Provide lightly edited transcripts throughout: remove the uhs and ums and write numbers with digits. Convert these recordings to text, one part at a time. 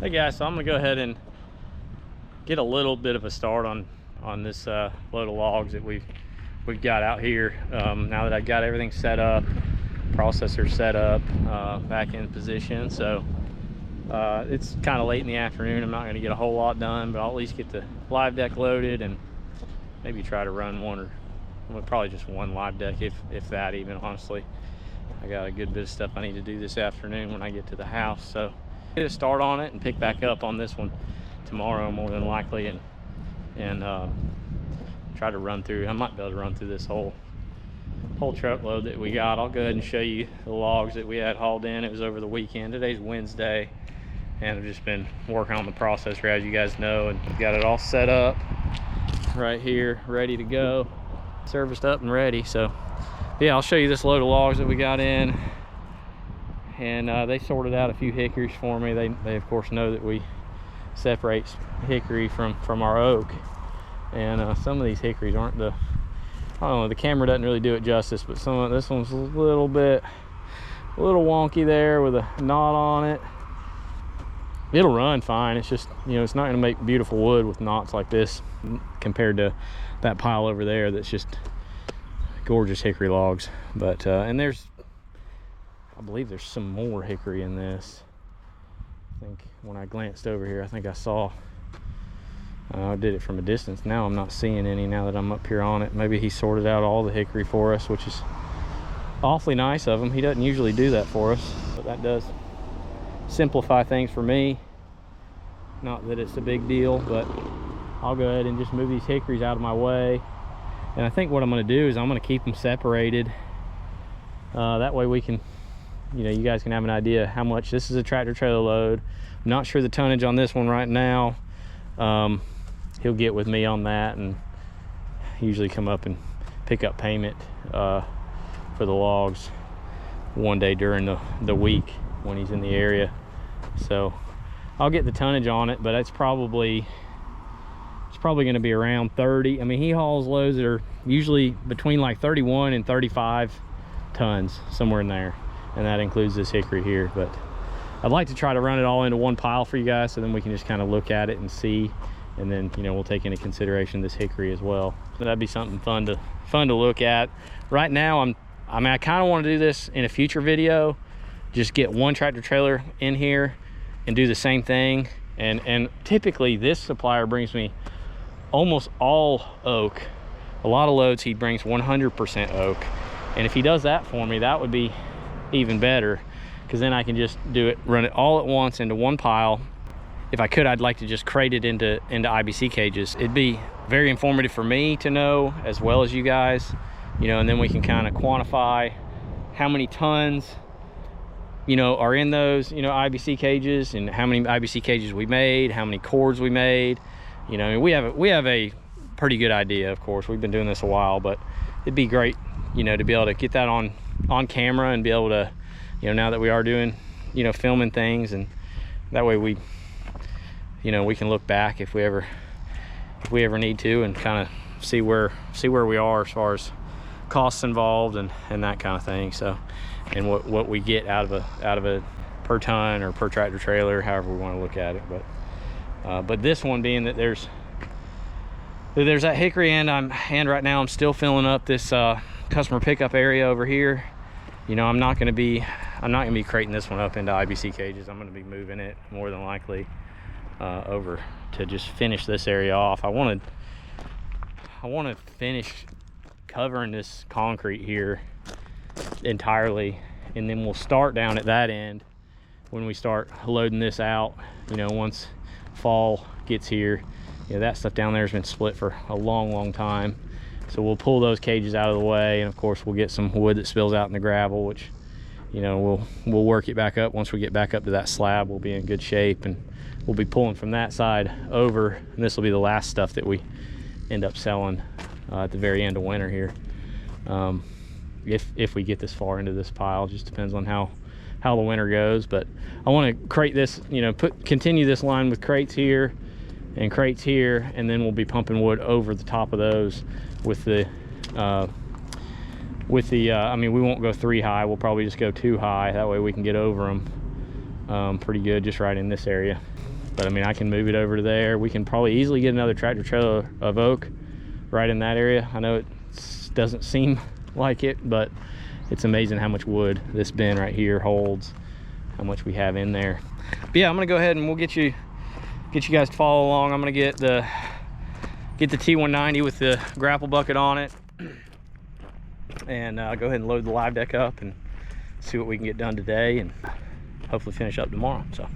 Hey guys, so I'm gonna go ahead and get a little bit of a start on this load of logs that we've got out here. Now that I got everything set up, processor set up, back in position, so it's kind of late in the afternoon. I'm not going to get a whole lot done, but I'll at least get the live deck loaded and maybe try to run one, or well, probably just one live deck, if that even, honestly. I got a good bit of stuff I need to do this afternoon when I get to the house, so get a start on it and pick back up on this one tomorrow more than likely, and try to run through. I might be able to run through this whole truckload that we got. I'll go ahead and show you the logs that we had hauled in. It was over the weekend. Today's Wednesday, and I've just been working on the processor, as you guys know, and got it all set up right here, ready to go, serviced up and ready. So yeah, I'll show you this load of logs that we got in, and they sorted out a few hickories for me. They of course know that we separate hickory from our oak, and some of these hickories aren't the, I don't know, the camera doesn't really do it justice, but some of this one's a little wonky there with a knot on it. It'll run fine. It's just, you know, it's not going to make beautiful wood with knots like this compared to that pile over there that's just gorgeous hickory logs. But and I believe there's some more hickory in this. I think when I glanced over here, I think I saw, I did it from a distance. Now I'm not seeing any now that I'm up here on it. Maybe he sorted out all the hickory for us, which is awfully nice of him. He doesn't usually do that for us, but that does simplify things for me. Not that it's a big deal, but I'll go ahead and just move these hickories out of my way. And I think what I'm going to do is I'm going to keep them separated. That way we can, you know, you guys can have an idea how much. This is a tractor trailer load. I'm not sure the tonnage on this one right now. He'll get with me on that and usually come up and pick up payment for the logs one day during the week when he's in the area. So I'll get the tonnage on it, but it's probably going to be around 30. I mean, he hauls loads that are usually between like 31 and 35 tons, somewhere in there, and that includes this hickory here. But I'd like to try to run it all into one pile for you guys, so then we can just kind of look at it and see, and then, you know, we'll take into consideration this hickory as well. But that'd be something fun to look at. Right now, I mean, I kind of want to do this in a future video, just get one tractor trailer in here and do the same thing. And typically this supplier brings me almost all oak. A lot of loads he brings 100% oak, and if he does that for me, that would be even better, because then I can just run it all at once into one pile. If I could, I'd like to just crate it into IBC cages. It'd be very informative for me to know, as well as you guys, you know, and then we can kind of quantify how many tons, you know, are in those, you know, IBC cages, and how many IBC cages we made, how many cords we made. You know, I mean, we have a pretty good idea. Of course, we've been doing this a while, but it'd be great, you know, to be able to get that on camera and be able to, you know, now that we are doing, you know, filming things, and that way we, you know, we can look back if we ever need to, and kind of see where we are as far as costs involved and that kind of thing. So, and what we get out of a per ton or per tractor trailer, however we want to look at it. But this one being that there's that hickory, and right now I'm still filling up this customer pickup area over here. You know, I'm not gonna be crating this one up into IBC cages. I'm gonna be moving it more than likely over to just finish this area off. I want to finish covering this concrete here entirely, and then we'll start down at that end when we start loading this out. You know, once fall gets here, you know, that stuff down there has been split for a long time, so we'll pull those cages out of the way, and of course we'll get some wood that spills out in the gravel, which, you know, we'll work it back up. Once we get back up to that slab, we'll be in good shape, and we'll be pulling from that side over, and this will be the last stuff that we end up selling at the very end of winter here, if we get this far into this pile. Just depends on how the winter goes. But I want to crate this, you know, continue this line with crates here and crates here, and then we'll be pumping wood over the top of those with the I mean, we won't go 3 high, we'll probably just go 2 high. That way we can get over them pretty good just right in this area. But I mean, I can move it over to there. We can probably easily get another tractor trailer of oak right in that area. I know it doesn't seem like it, but it's amazing how much wood this bin right here holds, how much we have in there. But yeah, I'm gonna go ahead and we'll get you guys to follow along. I'm gonna get the T190 with the grapple bucket on it, and go ahead and load the live deck up and see what we can get done today, and hopefully finish up tomorrow. So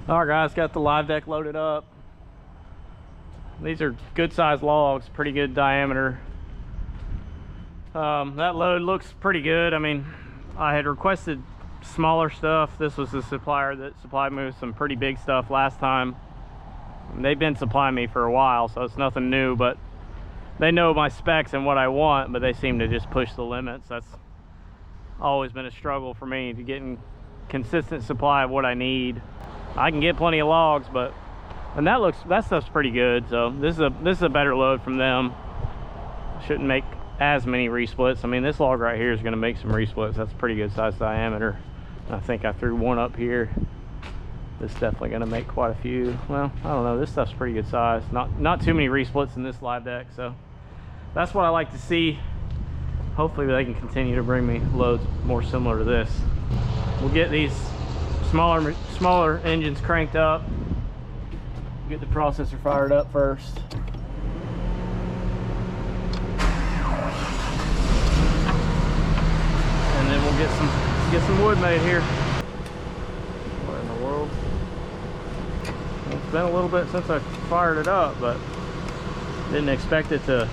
all right guys, got the live deck loaded up. These are good sized logs, pretty good diameter. That load looks pretty good. I mean, I had requested smaller stuff. This was the supplier that supplied me with some pretty big stuff last time. They've been supplying me for a while, so it's nothing new, but they know my specs and what I want, but they seem to just push the limits. That's always been a struggle for me, to getting consistent supply of what I need. I can get plenty of logs, but that stuff's pretty good. So this is a better load from them. Shouldn't make as many resplits. I mean, this log right here is going to make some resplits. That's a pretty good size diameter. I think I threw one up here. This is definitely going to make quite a few. Well, I don't know, this stuff's pretty good size. Not too many resplits in this live deck, so that's what I like to see. Hopefully they can continue to bring me loads more similar to this. We'll get these smaller engines cranked up. Get the processor fired up first. And then we'll get some wood made here. What in the world? Well, it's been a little bit since I fired it up, but didn't expect it to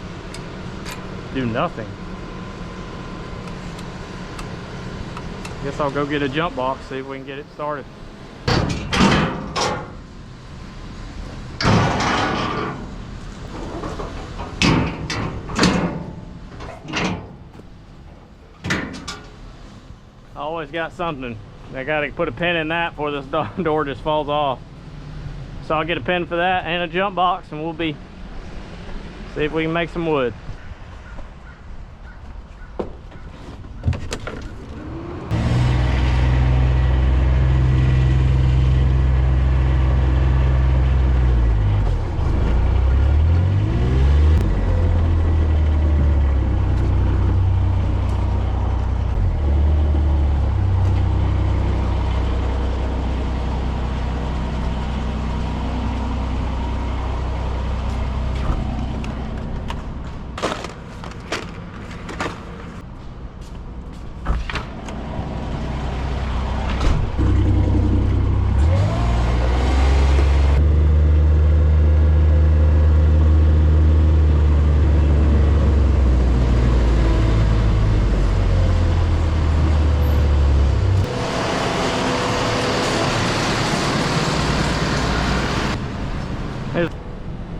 do nothing. Guess I'll go get a jump box, see if we can get it started. I always got something. I gotta put a pin in that before this door just falls off. So I'll get a pin for that and a jump box, and we'll see if we can make some wood.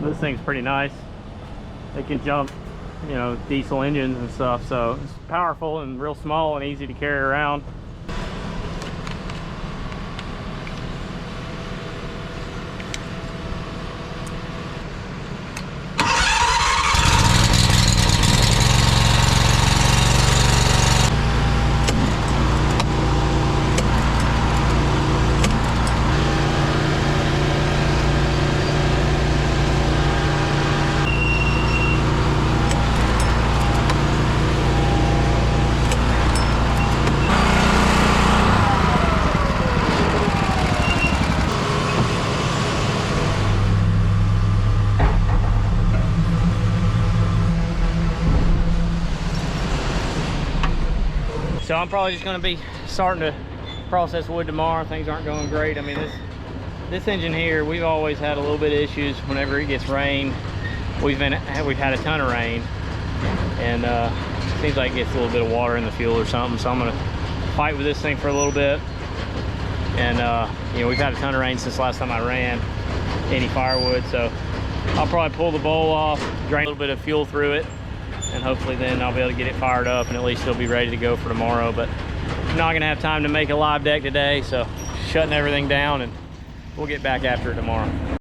This thing's pretty nice. It can jump, you know, diesel engines and stuff, so it's powerful and real small and easy to carry around. So I'm probably just going to be starting to process wood tomorrow. Things aren't going great. I mean, this engine here, we've always had a little bit of issues whenever it gets rain. We've had a ton of rain, and seems like it gets a little bit of water in the fuel or something. So I'm going to fight with this thing for a little bit. And you know, we've had a ton of rain since last time I ran any firewood, so I'll probably pull the bowl off, drain a little bit of fuel through it, and hopefully then I'll be able to get it fired up and at least it'll be ready to go for tomorrow. But I'm not gonna have time to make a live deck today, so shutting everything down, and we'll get back after it tomorrow.